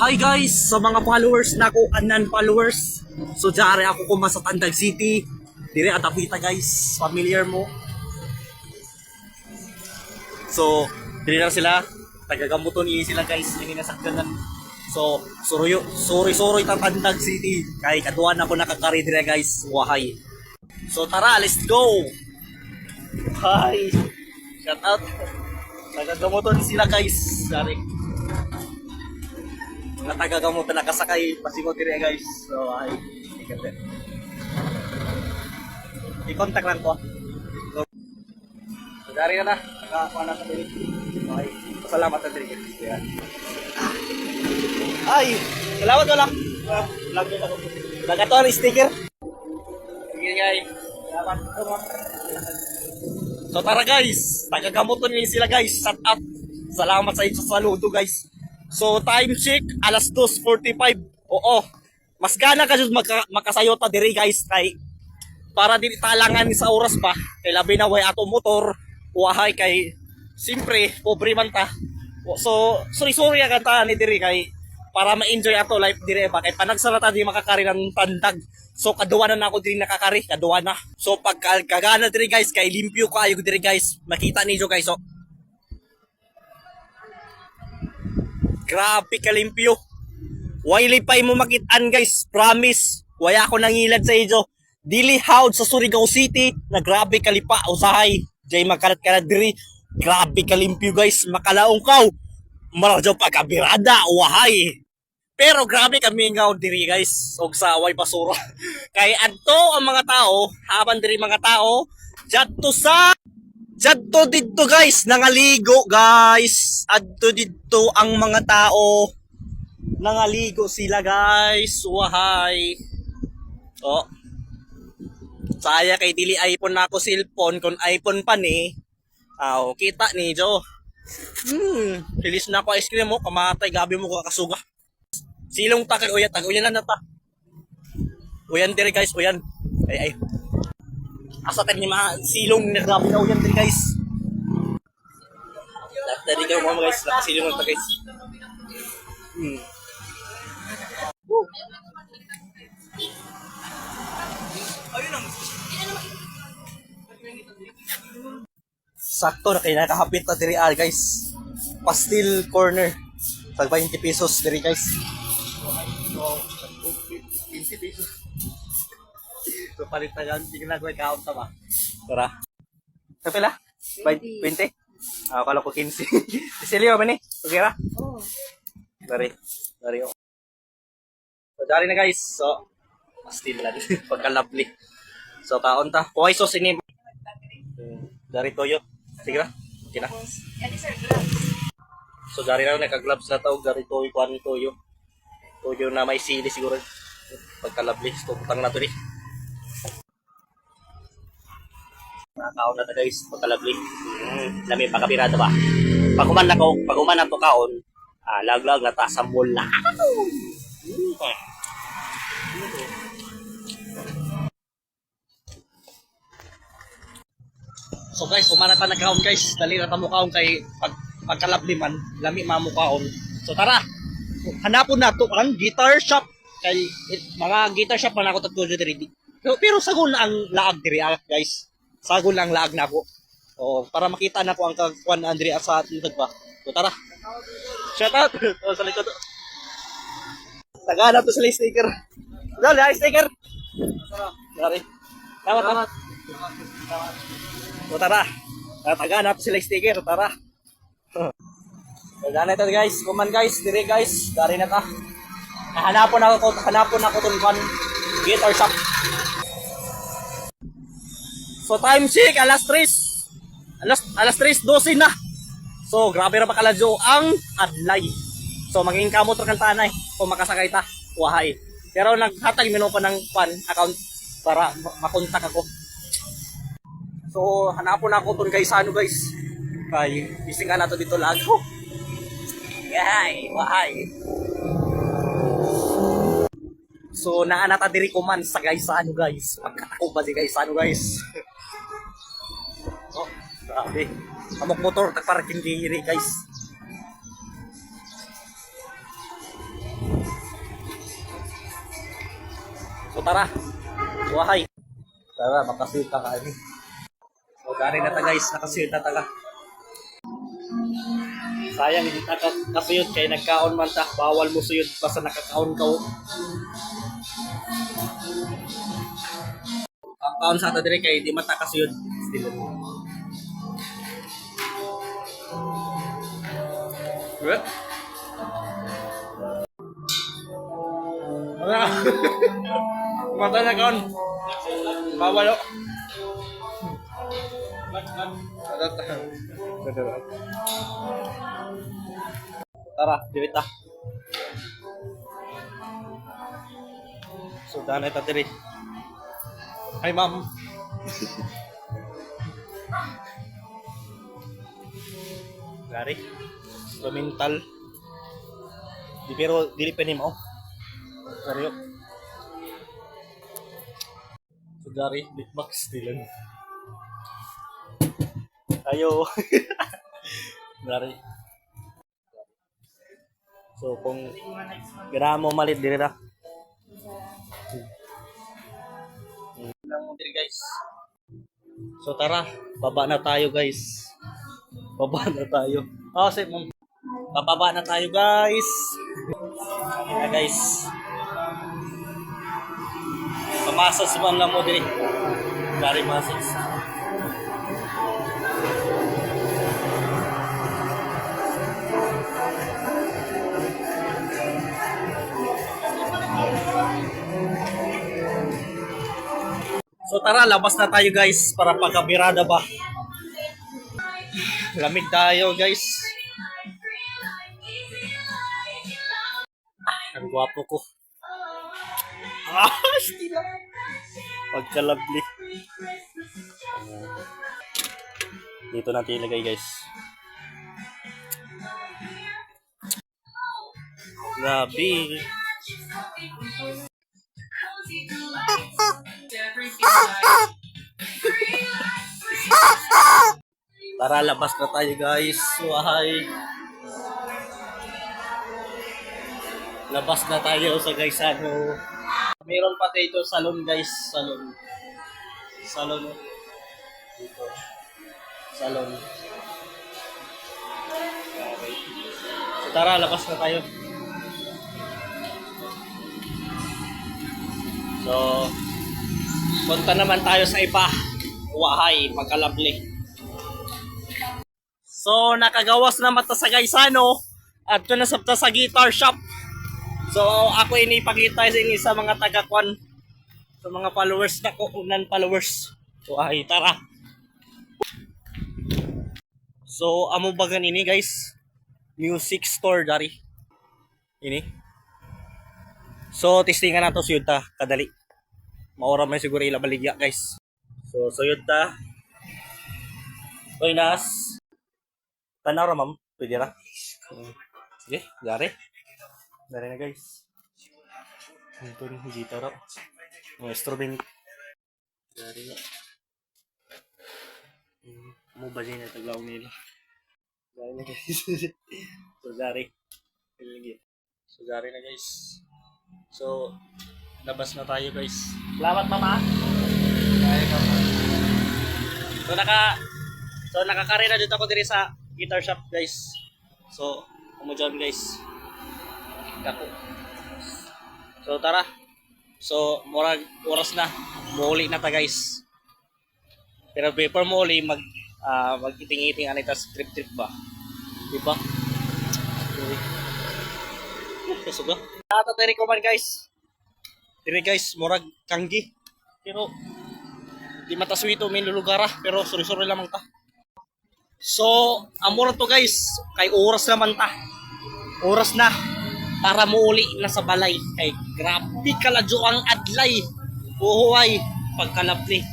Hi guys, sa mga followers na ko and non-followers. So diyan ako kuma sa Tandag City. Dire atapita guys, familiar mo. So, dire na sila. Tagagamuton ni sila guys, ini nasakdanan. So, sorry ta Tandag City. Kay kaduan ako nakakari dire guys, wahay. So tara, let's go. Hi. Shout out. Tagagamuton sila guys. Sorry. Natagagamot na nakasakay pasigo dire guys. So ay ikate. I-contact lang ko. So dari na nakakuha na sa dili. Okay. Salamat na dire guys. Yeah. Ay, salamat wala. Vlog din ako. Nagato ang sticker. Sige guys. Salamat. So tara guys, tagagamoton ni sila guys. Shout out. Salamat sa inyo sa saludo guys. So time check alas 2:45. Oo. Mas gana kasi makasayota diri guys kay para di talangan sa oras pa. Kay labi na way ato motor, wahay kay simpre pobre man ta. So sorry ka ta ni diri kay para ma-enjoy ato life diri ba kay panagsarata di makakari ng Tandag. So kaduwanan na ako diri nakakari, kaduwan na. So pag kagana diri guys kay limpyo kayo diri guys. Makita niyo guys oh. Grabe kalimpyo. Wily pa mo makitaan guys. Promise. Waya ako nangilad sa inyo. Dili hawd sa Surigao City. Na grabe kalipa. Usahay. Jay makalat-kalat diri. Grabe kalimpyo guys. Makalaong kaw. Maradyo pagkabirada. Wahay. Pero grabe kami nga diri guys. Og sa way basura. Kay adto ang mga tao. Haban diri mga tao. Jadto dito guys, nangaligo guys. Adto dito ang mga tao. Nangaligo sila guys. Wahay. Oh. Saya kay dili iPhone na ako cellphone kung iPhone pa ni. Kita ni Jo. Bilis na ako ice cream mo, kamatay gabi mo kakasuga. Silong takay uyan, tag-uyan na ta. Uyan dire guys, uyan. Ay. Asa tayo ni mga silong na grabe na uyan din guys. Dali kayo mga guys, nakasilong na guys. Sakto na kayo nakahapit na diri guys. Pastil corner. Tag 20 pesos diri guys. So, 20 pesos. So palit na yan, hindi na gawin count ba? Tara. Sa pila? 20? Akala ko 15. Isilio ba ni? Okay ra? Oo. Dari. So dari na guys. So still lang pagka-lovely. So kaon ta. Kuhay sauce ini. Dari toyo. Sige ra. Okay na. So dari na naka-gloves na tao, dari toyo kuan toyo. Toyo na may sili siguro. Pagka-lovely. So putang na to ni. Kaon na ta guys, pagkalabli. Lami pakabirada ba? Pag human na to kaon, laglag na ta sa mall na. So guys, human na ta nagkaon guys. Dali na ta mo kaon kay pagkalabli man, lami mamukaon. So tara. Hanapon na to ang guitar shop kay mga guitar shop man ako tagtujo diri. Pero sagon na ang laag diri guys. Sagol lang laag na ako. Para makita na ko ang kagkuan Andrea sa ating ba. So tara. Shout out. Sa likod. Tagana to sa sticker. Dali, sticker. Dari. Tama. So tara. Tagana to sila sticker. Tara. Tagana ito guys. Kuman guys. Dire guys. Dari na ta. Hanapon ako tong kan guitar shop. So time check alas 3:12 na. So grabe ra makaladyo ang adlay. So maging kamot ra kan tanay kung makasakay ta. Wahay. Pero naghatag mino pa ng account para makontak ako. So hanapon ako ton guys ano guys. Kay bising ka na to dito lag. Wahay. So naanata diri ko man sa guys ano guys. Pagkatako ba si guys ano guys. Grabe. Amok motor, tagparking diri guys. tara. Buhay. Tara, makasuyod ka kami. So, dari na ta guys. Nakasuyod na ta ka. Sayang, hindi ta kasuyod kaya nagkaon man ta. Bawal mo suyod basta nakakaon ka. Ang kaon sa ata dire kay di man ta kasuyod. Still. Good. Wala. Mata na kaon. Bawal o. Tara, diwit ta. So, danay ta diri. Hi, ma'am. Gari. Instrumental. Di pero dili pa ni mo. Seryo. So, gari, big box dilan. Ayo. Gari. So, kung ganahan mo malit diri na. Lang mo diri guys. So tara, baba na tayo guys. Baba na tayo. Oh, say mo. Bababa na tayo guys. Ayan guys. Pamasas man lang mo diri. Dari masas. So tara, labas na tayo guys para pagkabirada ba. Lamig tayo guys. Ang gwapo ko. Stila. Pagka-lovely. Dito natin ilagay guys. Grabe. Tara, labas na tayo guys. Wahay. Labas na tayo sa guys ano. Mayroon pa dito salon guys. Salon. Salon. Dito. Salon. Okay. So, tara, labas na tayo. So, punta naman tayo sa iba. Wahay, pagka-lovely. So, nakagawas na mata sa Gaisano at ito na sa guitar shop. So, ako inipakita sa inyo sa mga taga-kwan, sa mga followers na ko, non-followers. So, ay, tara. So, amo bagan ini guys. Music store dari. Ini. So, testingan nato suyod ta, kadali. Maura man siguro ila baligya guys. So, suyod ta. Oy, nas. Tanaw ra ma'am, pwede ra. Sige, dari. Dari na guys. Ito rin higita ra. Instrument. Dari na. Mo ba na taglaw nila. Dari na guys. So, dari. So, dari na guys. So, labas na tayo guys. Salamat mama. So, nakakarena dito ako diri sa guitar shop guys. So, dyan guys. Kako. So tara. So murag oras na. Muuli na ta guys. Pero before muuli mag-iting-iting anita trip ba. Di ba? Kasuga. Ata diri ko man guys. Diri guys, murag kanggi. Pero di mata suwito min lulugara, pero suri-suri lamang ta. So, amor to guys, kay oras naman ta. Oras na para muuli na sa balay. Kay grabe kaladyo ang adlay. Buhuay, pagkalapli.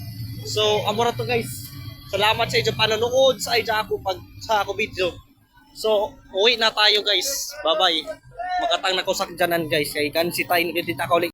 So, amor to guys. Salamat sa inyo panonood sa ako video. So, uwi na tayo guys. Bye-bye. Makatang na ko sakjanan guys. Kay kan si tayo nagdita ka ulit.